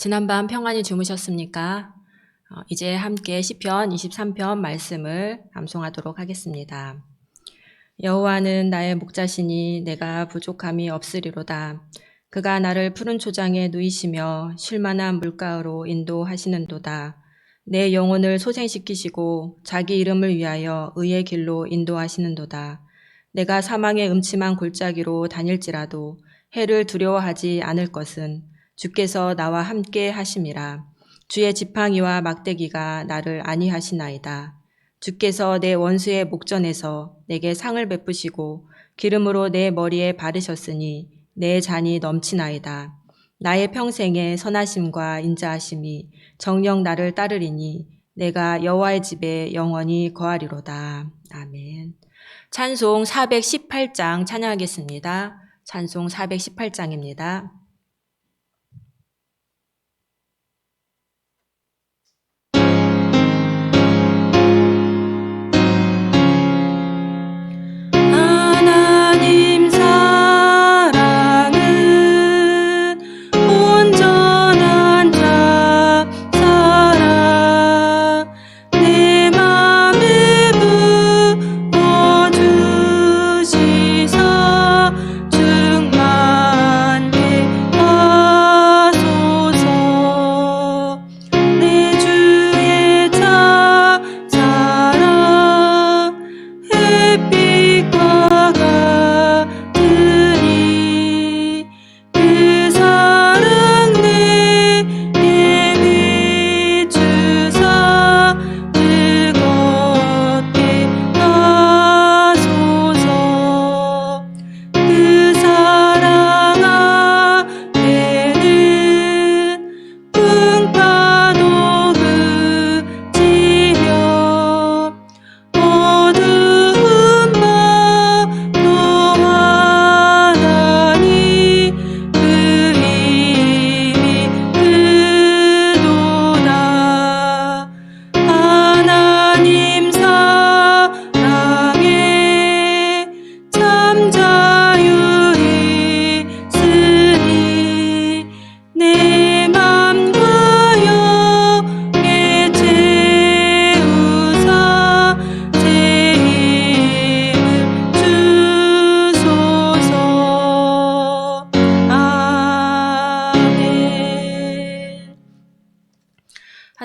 지난밤 평안히 주무셨습니까? 이제 함께 시편 23편 말씀을 암송하도록 하겠습니다. 여호와는 나의 목자시니 내가 부족함이 없으리로다. 그가 나를 푸른 초장에 누이시며 쉴만한 물가로 인도하시는도다. 내 영혼을 소생시키시고 자기 이름을 위하여 의의 길로 인도하시는도다. 내가 사망의 음침한 골짜기로 다닐지라도 해를 두려워하지 않을 것은 주께서 나와 함께 하심이라. 주의 지팡이와 막대기가 나를 안위하시나이다. 주께서 내 원수의 목전에서 내게 상을 베푸시고 기름으로 내 머리에 바르셨으니 내 잔이 넘치나이다. 나의 평생에 선하심과 인자하심이 정녕 나를 따르리니 내가 여호와의 집에 영원히 거하리로다. 아멘. 찬송 418장 찬양하겠습니다. 찬송 418장입니다.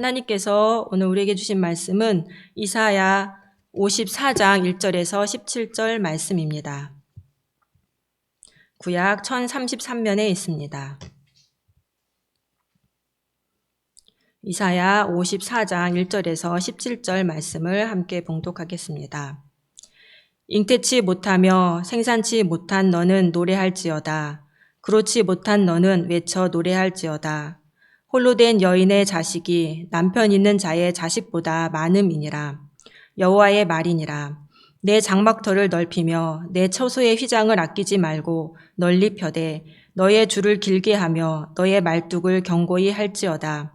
하나님께서 오늘 우리에게 주신 말씀은 이사야 54장 1절에서 17절 말씀입니다. 구약 1033면에 있습니다. 이사야 54장 1절에서 17절 말씀을 함께 봉독하겠습니다. 잉태치 못하며 생산치 못한 너는 노래할지어다. 그렇지 못한 너는 외쳐 노래할지어다. 홀로 된 여인의 자식이 남편 있는 자의 자식보다 많음이니라. 여호와의 말이니라. 내 장막터를 넓히며 내 처소의 휘장을 아끼지 말고 널리 펴되 너의 줄을 길게 하며 너의 말뚝을 견고히 할지어다.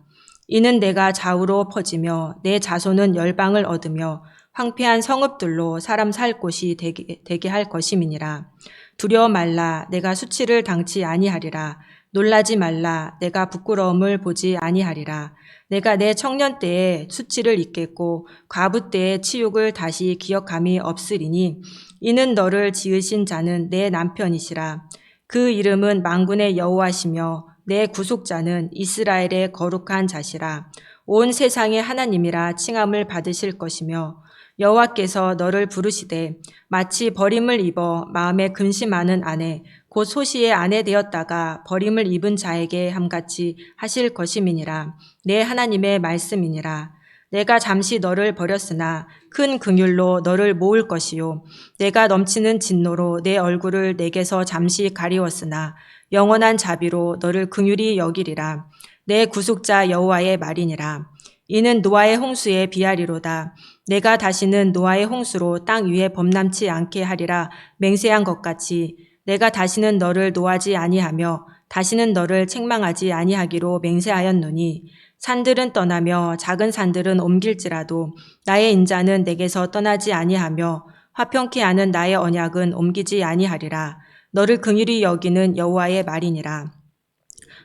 이는 내가 좌우로 퍼지며 내 자손은 열방을 얻으며 황폐한 성읍들로 사람 살 곳이 되게 할 것임이니라. 두려워 말라. 내가 수치를 당치 아니하리라. 놀라지 말라. 내가 부끄러움을 보지 아니하리라. 내가 내 청년 때에 수치를 잊겠고 과부 때의 치욕을 다시 기억함이 없으리니 이는 너를 지으신 자는 내 남편이시라. 그 이름은 만군의 여호와시며 내 구속자는 이스라엘의 거룩한 자시라. 온 세상의 하나님이라 칭함을 받으실 것이며 여호와께서 너를 부르시되 마치 버림을 입어 마음에 근심하는 아내 곧 소시의 아내 되었다가 버림을 입은 자에게 함같이 하실 것임이니라. 내 하나님의 말씀이니라. 내가 잠시 너를 버렸으나 큰 긍휼로 너를 모을 것이요 내가 넘치는 진노로 내 얼굴을 내게서 잠시 가리웠으나 영원한 자비로 너를 긍휼히 여기리라. 내 구속자 여호와의 말이니라. 이는 노아의 홍수에 비하리로다. 내가 다시는 노아의 홍수로 땅 위에 범람치 않게 하리라 맹세한 것 같이 내가 다시는 너를 노하지 아니하며 다시는 너를 책망하지 아니하기로 맹세하였노니 산들은 떠나며 작은 산들은 옮길지라도 나의 인자는 내게서 떠나지 아니하며 화평케 하는 나의 언약은 옮기지 아니하리라. 너를 긍휼히 여기는 여호와의 말이니라.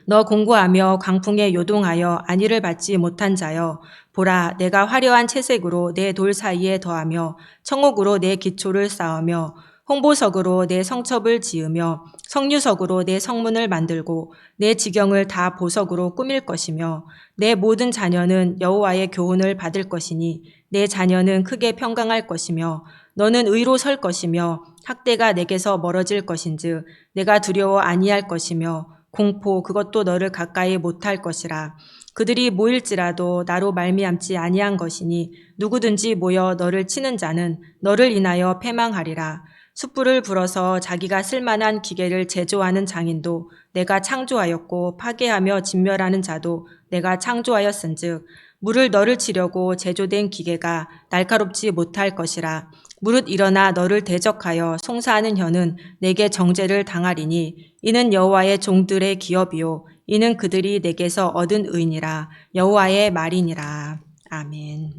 너 공고하며 광풍에 요동하여 안위를 받지 못한 자여, 보라, 내가 화려한 채색으로 내 돌 사이에 더하며 청옥으로 내 기초를 쌓으며 홍보석으로 내 성첩을 지으며 성류석으로 내 성문을 만들고 내 지경을 다 보석으로 꾸밀 것이며 내 모든 자녀는 여호와의 교훈을 받을 것이니 내 자녀는 크게 평강할 것이며 너는 의로 설 것이며 학대가 내게서 멀어질 것인즉 내가 두려워 아니할 것이며 공포 그것도 너를 가까이 못할 것이라. 그들이 모일지라도 나로 말미암지 아니한 것이니 누구든지 모여 너를 치는 자는 너를 인하여 패망하리라. 숯불을 불어서 자기가 쓸만한 기계를 제조하는 장인도 내가 창조하였고 파괴하며 진멸하는 자도 내가 창조하였은즉 무릇 너를 치려고 제조된 기계가 날카롭지 못할 것이라. 무릇 일어나 너를 대적하여 송사하는 혀는 내게 정죄를 당하리니 이는 여호와의 종들의 기업이요 이는 그들이 내게서 얻은 의니라. 여호와의 말이니라. 아멘.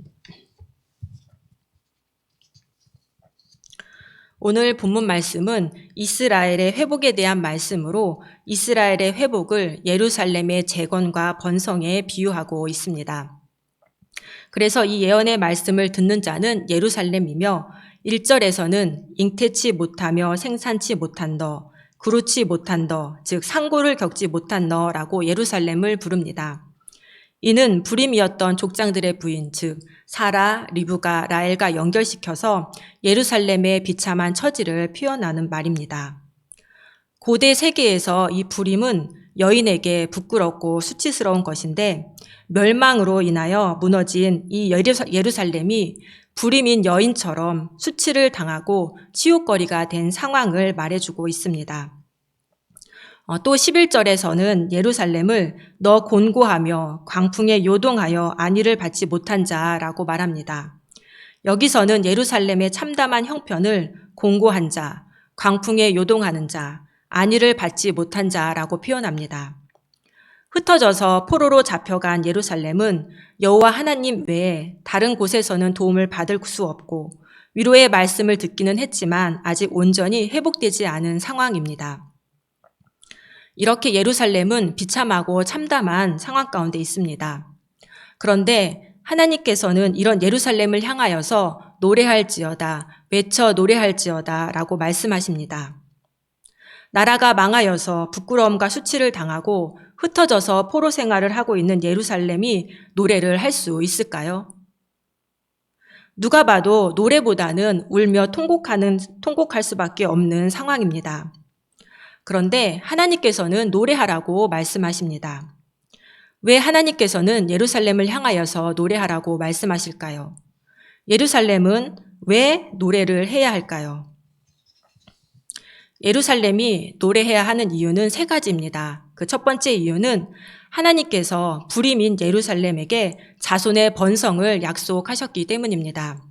오늘 본문 말씀은 이스라엘의 회복에 대한 말씀으로 이스라엘의 회복을 예루살렘의 재건과 번성에 비유하고 있습니다. 그래서 이 예언의 말씀을 듣는 자는 예루살렘이며 1절에서는 잉태치 못하며 생산치 못한 너, 그루치 못한 너, 즉 상고를 겪지 못한 너라고 예루살렘을 부릅니다. 이는 불임이었던 족장들의 부인, 즉 사라, 리브가, 라엘과 연결시켜서 예루살렘의 비참한 처지를 표현하는 말입니다. 고대 세계에서 이 불임은 여인에게 부끄럽고 수치스러운 것인데 멸망으로 인하여 무너진 이 예루살렘이 불임인 여인처럼 수치를 당하고 치욕거리가 된 상황을 말해주고 있습니다. 또 11절에서는 예루살렘을 너 곤고하며 광풍에 요동하여 안위를 받지 못한 자라고 말합니다. 여기서는 예루살렘의 참담한 형편을 곤고한 자, 광풍에 요동하는 자, 안위를 받지 못한 자라고 표현합니다. 흩어져서 포로로 잡혀간 예루살렘은 여호와 하나님 외에 다른 곳에서는 도움을 받을 수 없고 위로의 말씀을 듣기는 했지만 아직 온전히 회복되지 않은 상황입니다. 이렇게 예루살렘은 비참하고 참담한 상황 가운데 있습니다. 그런데 하나님께서는 이런 예루살렘을 향하여서 노래할지어다, 외쳐 노래할지어다 라고 말씀하십니다. 나라가 망하여서 부끄러움과 수치를 당하고 흩어져서 포로 생활을 하고 있는 예루살렘이 노래를 할 수 있을까요? 누가 봐도 노래보다는 울며 통곡할 수밖에 없는 상황입니다. 그런데 하나님께서는 노래하라고 말씀하십니다. 왜 하나님께서는 예루살렘을 향하여서 노래하라고 말씀하실까요? 예루살렘은 왜 노래를 해야 할까요? 예루살렘이 노래해야 하는 이유는 세 가지입니다. 그 첫 번째 이유는 하나님께서 불임인 예루살렘에게 자손의 번성을 약속하셨기 때문입니다.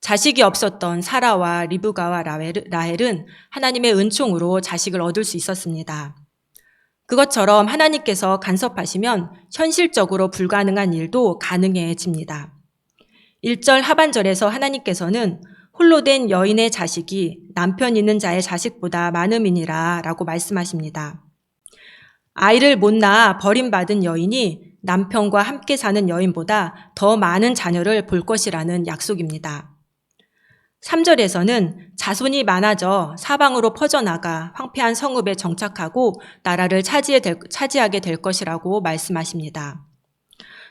자식이 없었던 사라와 리브가와 라헬은 하나님의 은총으로 자식을 얻을 수 있었습니다. 그것처럼 하나님께서 간섭하시면 현실적으로 불가능한 일도 가능해집니다. 1절 하반절에서 하나님께서는 홀로 된 여인의 자식이 남편 있는 자의 자식보다 많음이니라 라고 말씀하십니다. 아이를 못 낳아 버림받은 여인이 남편과 함께 사는 여인보다 더 많은 자녀를 볼 것이라는 약속입니다. 3절에서는 자손이 많아져 사방으로 퍼져나가 황폐한 성읍에 정착하고 나라를 차지하게 될 것이라고 말씀하십니다.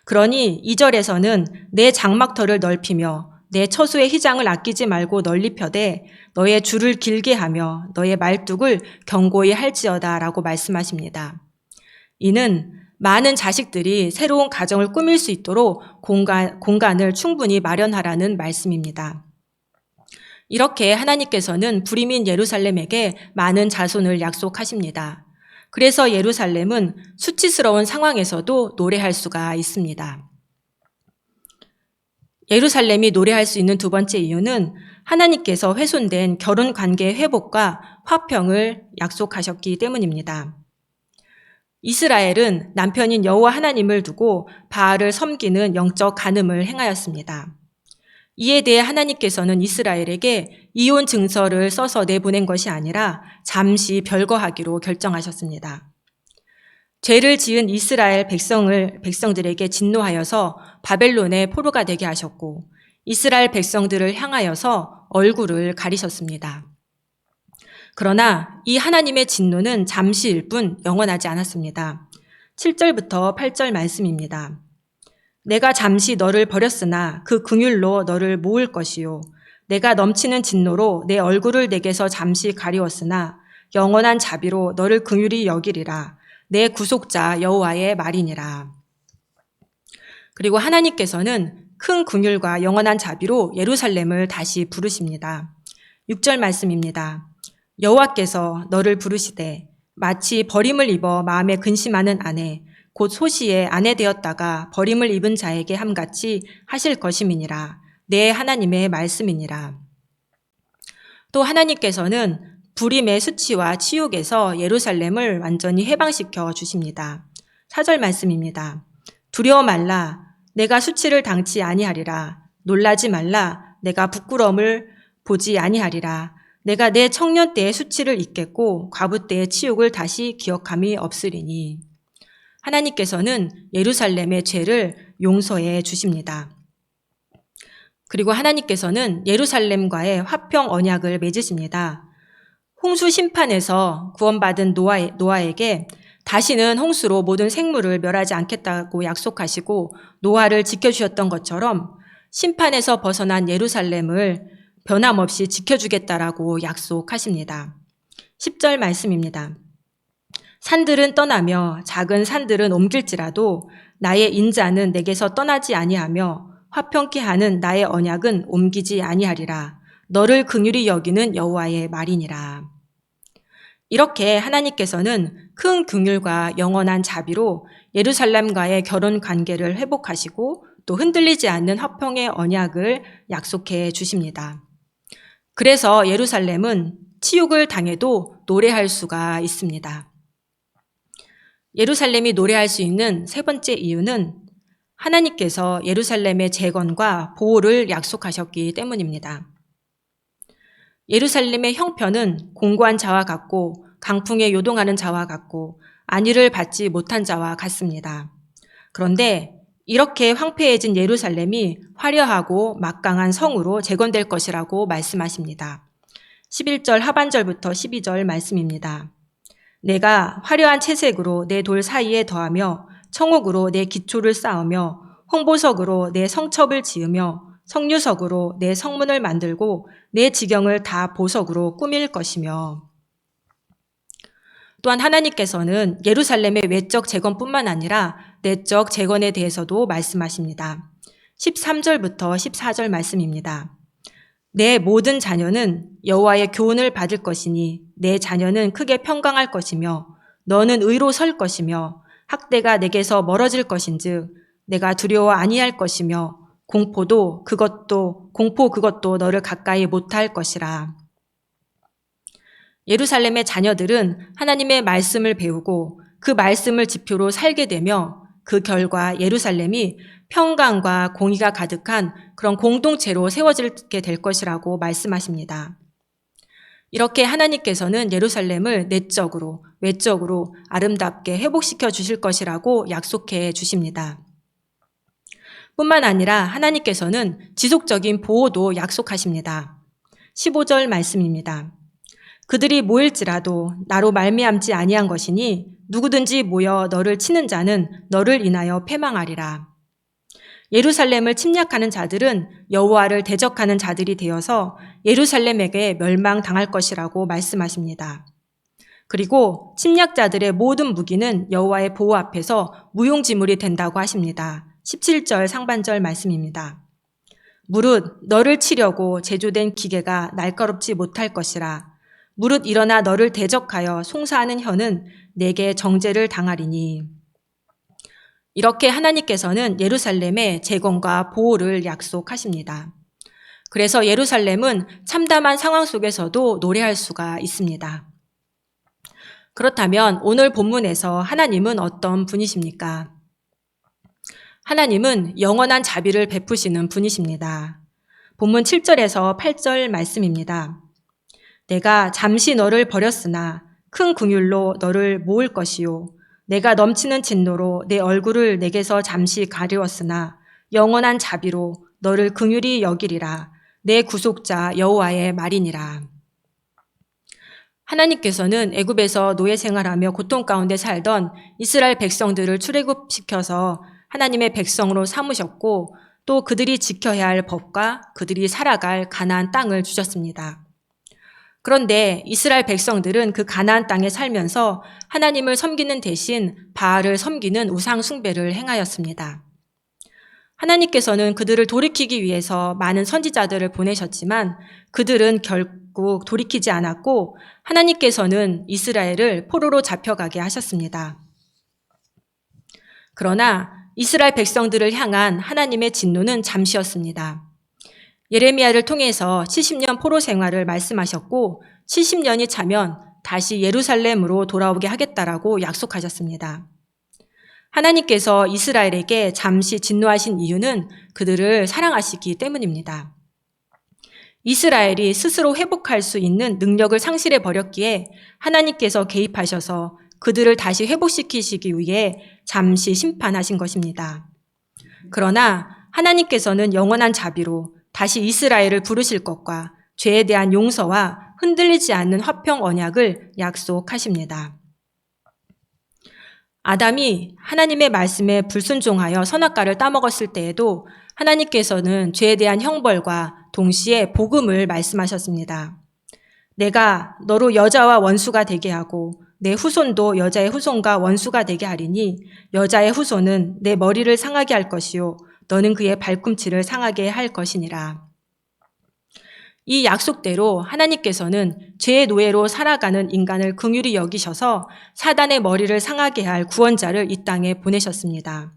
그러니 2절에서는 내 장막터를 넓히며 내 처소의 휘장을 아끼지 말고 널리 펴되 너의 줄을 길게 하며 너의 말뚝을 견고히 할지어다 라고 말씀하십니다. 이는 많은 자식들이 새로운 가정을 꾸밀 수 있도록 공간을 충분히 마련하라는 말씀입니다. 이렇게 하나님께서는 불임인 예루살렘에게 많은 자손을 약속하십니다. 그래서 예루살렘은 수치스러운 상황에서도 노래할 수가 있습니다. 예루살렘이 노래할 수 있는 두 번째 이유는 하나님께서 훼손된 결혼 관계의 회복과 화평을 약속하셨기 때문입니다. 이스라엘은 남편인 여호와 하나님을 두고 바알을 섬기는 영적 간음을 행하였습니다. 이에 대해 하나님께서는 이스라엘에게 이혼 증서를 써서 내보낸 것이 아니라 잠시 별거하기로 결정하셨습니다. 죄를 지은 이스라엘 백성들에게 진노하여서 바벨론의 포로가 되게 하셨고 이스라엘 백성들을 향하여서 얼굴을 가리셨습니다. 그러나 이 하나님의 진노는 잠시일 뿐 영원하지 않았습니다. 7절부터 8절 말씀입니다. 내가 잠시 너를 버렸으나 그 긍휼로 너를 모을 것이요 내가 넘치는 진노로 내 얼굴을 내게서 잠시 가리웠으나 영원한 자비로 너를 긍휼히 여기리라. 내 구속자 여호와의 말이니라. 그리고 하나님께서는 큰 긍휼과 영원한 자비로 예루살렘을 다시 부르십니다. 6절 말씀입니다. 여호와께서 너를 부르시되 마치 버림을 입어 마음에 근심하는 아내 곧 소시의 아내 되었다가 버림을 입은 자에게 함같이 하실 것임이니라. 내 하나님의 말씀이니라. 또 하나님께서는 불임의 수치와 치욕에서 예루살렘을 완전히 해방시켜 주십니다. 4절 말씀입니다. 두려워 말라. 내가 수치를 당치 아니하리라. 놀라지 말라. 내가 부끄러움을 보지 아니하리라. 내가 내 청년 때의 수치를 잊겠고 과부 때의 치욕을 다시 기억함이 없으리니. 하나님께서는 예루살렘의 죄를 용서해 주십니다. 그리고 하나님께서는 예루살렘과의 화평 언약을 맺으십니다. 홍수 심판에서 구원받은 노아에게 다시는 홍수로 모든 생물을 멸하지 않겠다고 약속하시고 노아를 지켜주셨던 것처럼 심판에서 벗어난 예루살렘을 변함없이 지켜주겠다라고 약속하십니다. 10절 말씀입니다. 산들은 떠나며 작은 산들은 옮길지라도 나의 인자는 내게서 떠나지 아니하며 화평케 하는 나의 언약은 옮기지 아니하리라. 너를 긍휼히 여기는 여호와의 말이니라. 이렇게 하나님께서는 큰 긍휼과 영원한 자비로 예루살렘과의 결혼 관계를 회복하시고 또 흔들리지 않는 화평의 언약을 약속해 주십니다. 그래서 예루살렘은 치욕을 당해도 노래할 수가 있습니다. 예루살렘이 노래할 수 있는 세 번째 이유는 하나님께서 예루살렘의 재건과 보호를 약속하셨기 때문입니다. 예루살렘의 형편은 공고한 자와 같고 강풍에 요동하는 자와 같고 안위를 받지 못한 자와 같습니다. 그런데 이렇게 황폐해진 예루살렘이 화려하고 막강한 성으로 재건될 것이라고 말씀하십니다. 11절 하반절부터 12절 말씀입니다. 내가 화려한 채색으로 내 돌 사이에 더하며 청옥으로 내 기초를 쌓으며 홍보석으로 내 성첩을 지으며 성류석으로 내 성문을 만들고 내 지경을 다 보석으로 꾸밀 것이며. 또한 하나님께서는 예루살렘의 외적 재건뿐만 아니라 내적 재건에 대해서도 말씀하십니다. 13절부터 14절 말씀입니다. 내 모든 자녀는 여호와의 교훈을 받을 것이니 내 자녀는 크게 평강할 것이며 너는 의로 설 것이며 학대가 내게서 멀어질 것인즉 내가 두려워 아니할 것이며 공포 그것도 너를 가까이 못할 것이라. 예루살렘의 자녀들은 하나님의 말씀을 배우고 그 말씀을 지표로 살게 되며 그 결과 예루살렘이 평강과 공의가 가득한 그런 공동체로 세워지게 될 것이라고 말씀하십니다. 이렇게 하나님께서는 예루살렘을 내적으로 외적으로 아름답게 회복시켜 주실 것이라고 약속해 주십니다. 뿐만 아니라 하나님께서는 지속적인 보호도 약속하십니다. 15절 말씀입니다. 그들이 모일지라도 나로 말미암지 아니한 것이니 누구든지 모여 너를 치는 자는 너를 인하여 패망하리라. 예루살렘을 침략하는 자들은 여호와를 대적하는 자들이 되어서 예루살렘에게 멸망당할 것이라고 말씀하십니다. 그리고 침략자들의 모든 무기는 여호와의 보호 앞에서 무용지물이 된다고 하십니다. 17절 상반절 말씀입니다. 무릇 너를 치려고 제조된 기계가 날카롭지 못할 것이라. 무릇 일어나 너를 대적하여 송사하는 혀는 내게 정죄를 당하리니. 이렇게 하나님께서는 예루살렘의 재건과 보호를 약속하십니다. 그래서 예루살렘은 참담한 상황 속에서도 노래할 수가 있습니다. 그렇다면 오늘 본문에서 하나님은 어떤 분이십니까? 하나님은 영원한 자비를 베푸시는 분이십니다. 본문 7절에서 8절 말씀입니다. 내가 잠시 너를 버렸으나 큰 긍휼로 너를 모을 것이요 내가 넘치는 진노로 내 얼굴을 내게서 잠시 가리웠으나 영원한 자비로 너를 긍휼히 여기리라. 내 구속자 여호와의 말이니라. 하나님께서는 애굽에서 노예 생활하며 고통 가운데 살던 이스라엘 백성들을 출애굽시켜서 하나님의 백성으로 삼으셨고 또 그들이 지켜야 할 법과 그들이 살아갈 가나안 땅을 주셨습니다. 그런데 이스라엘 백성들은 그 가나안 땅에 살면서 하나님을 섬기는 대신 바알을 섬기는 우상 숭배를 행하였습니다. 하나님께서는 그들을 돌이키기 위해서 많은 선지자들을 보내셨지만 그들은 결국 돌이키지 않았고 하나님께서는 이스라엘을 포로로 잡혀가게 하셨습니다. 그러나 이스라엘 백성들을 향한 하나님의 진노는 잠시였습니다. 예레미야를 통해서 70년 포로 생활을 말씀하셨고 70년이 차면 다시 예루살렘으로 돌아오게 하겠다라고 약속하셨습니다. 하나님께서 이스라엘에게 잠시 진노하신 이유는 그들을 사랑하시기 때문입니다. 이스라엘이 스스로 회복할 수 있는 능력을 상실해 버렸기에 하나님께서 개입하셔서 그들을 다시 회복시키시기 위해 잠시 심판하신 것입니다. 그러나 하나님께서는 영원한 자비로 다시 이스라엘을 부르실 것과 죄에 대한 용서와 흔들리지 않는 화평 언약을 약속하십니다. 아담이 하나님의 말씀에 불순종하여 선악과를 따먹었을 때에도 하나님께서는 죄에 대한 형벌과 동시에 복음을 말씀하셨습니다. 내가 너로 여자와 원수가 되게 하고 내 후손도 여자의 후손과 원수가 되게 하리니 여자의 후손은 내 머리를 상하게 할 것이요 너는 그의 발꿈치를 상하게 할 것이니라. 이 약속대로 하나님께서는 죄의 노예로 살아가는 인간을 긍휼히 여기셔서 사단의 머리를 상하게 할 구원자를 이 땅에 보내셨습니다.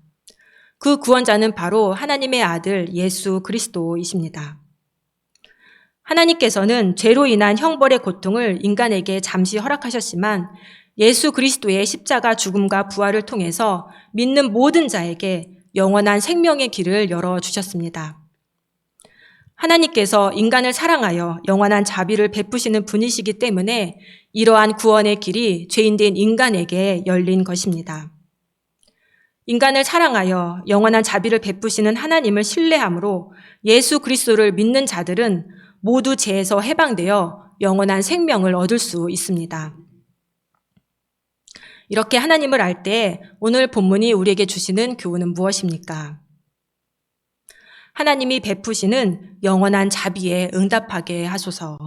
그 구원자는 바로 하나님의 아들 예수 그리스도이십니다. 하나님께서는 죄로 인한 형벌의 고통을 인간에게 잠시 허락하셨지만 예수 그리스도의 십자가 죽음과 부활을 통해서 믿는 모든 자에게 영원한 생명의 길을 열어주셨습니다. 하나님께서 인간을 사랑하여 영원한 자비를 베푸시는 분이시기 때문에 이러한 구원의 길이 죄인된 인간에게 열린 것입니다. 인간을 사랑하여 영원한 자비를 베푸시는 하나님을 신뢰함으로 예수 그리스도를 믿는 자들은 모두 죄에서 해방되어 영원한 생명을 얻을 수 있습니다. 이렇게 하나님을 알 때 오늘 본문이 우리에게 주시는 교훈은 무엇입니까? 하나님이 베푸시는 영원한 자비에 응답하게 하소서.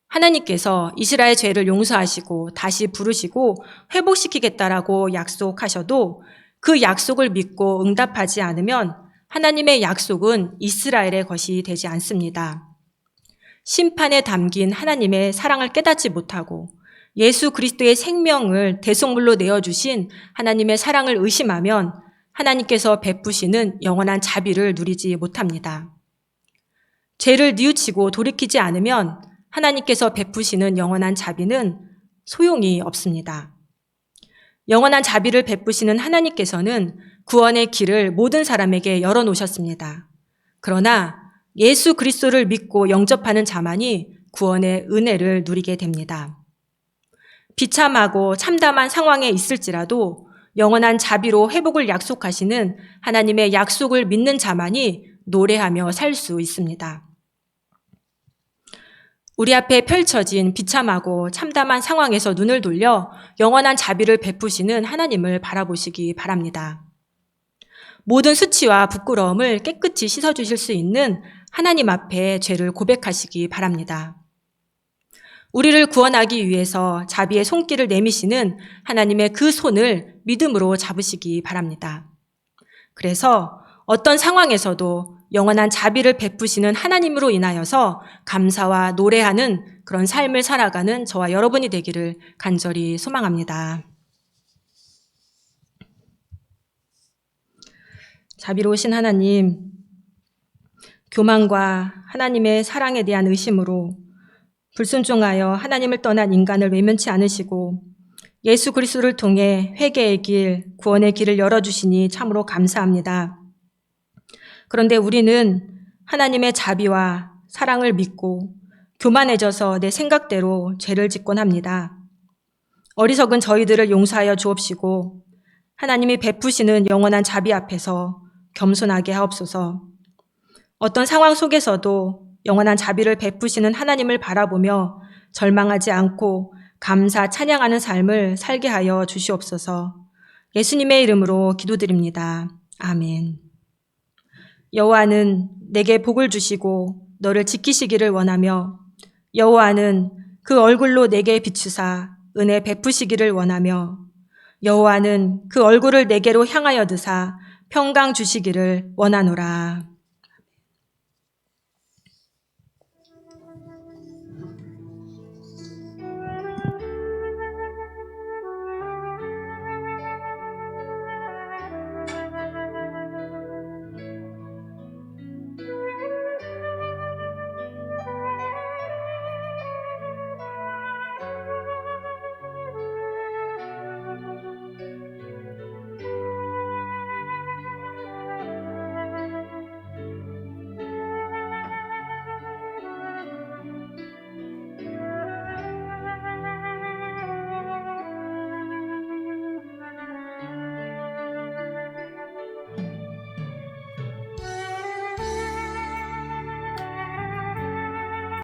하나님께서 이스라엘 죄를 용서하시고 다시 부르시고 회복시키겠다라고 약속하셔도 그 약속을 믿고 응답하지 않으면 하나님의 약속은 이스라엘의 것이 되지 않습니다. 심판에 담긴 하나님의 사랑을 깨닫지 못하고 예수 그리스도의 생명을 대속물로 내어주신 하나님의 사랑을 의심하면 하나님께서 베푸시는 영원한 자비를 누리지 못합니다. 죄를 뉘우치고 돌이키지 않으면 하나님께서 베푸시는 영원한 자비는 소용이 없습니다. 영원한 자비를 베푸시는 하나님께서는 구원의 길을 모든 사람에게 열어놓으셨습니다. 그러나 예수 그리스도를 믿고 영접하는 자만이 구원의 은혜를 누리게 됩니다. 비참하고 참담한 상황에 있을지라도 영원한 자비로 회복을 약속하시는 하나님의 약속을 믿는 자만이 노래하며 살 수 있습니다. 우리 앞에 펼쳐진 비참하고 참담한 상황에서 눈을 돌려 영원한 자비를 베푸시는 하나님을 바라보시기 바랍니다. 모든 수치와 부끄러움을 깨끗이 씻어주실 수 있는 하나님 앞에 죄를 고백하시기 바랍니다. 우리를 구원하기 위해서 자비의 손길을 내미시는 하나님의 그 손을 믿음으로 잡으시기 바랍니다. 그래서 어떤 상황에서도 영원한 자비를 베푸시는 하나님으로 인하여서 감사와 노래하는 그런 삶을 살아가는 저와 여러분이 되기를 간절히 소망합니다. 자비로우신 하나님, 교만과 하나님의 사랑에 대한 의심으로 불순종하여 하나님을 떠난 인간을 외면치 않으시고 예수 그리스도를 통해 회개의 길, 구원의 길을 열어주시니 참으로 감사합니다. 그런데 우리는 하나님의 자비와 사랑을 믿고 교만해져서 내 생각대로 죄를 짓곤 합니다. 어리석은 저희들을 용서하여 주옵시고 하나님이 베푸시는 영원한 자비 앞에서 겸손하게 하옵소서. 어떤 상황 속에서도 영원한 자비를 베푸시는 하나님을 바라보며 절망하지 않고 감사 찬양하는 삶을 살게 하여 주시옵소서. 예수님의 이름으로 기도드립니다. 아멘. 여호와는 내게 복을 주시고 너를 지키시기를 원하며 여호와는 그 얼굴로 내게 비추사 은혜 베푸시기를 원하며 여호와는 그 얼굴을 내게로 향하여 드사 평강 주시기를 원하노라.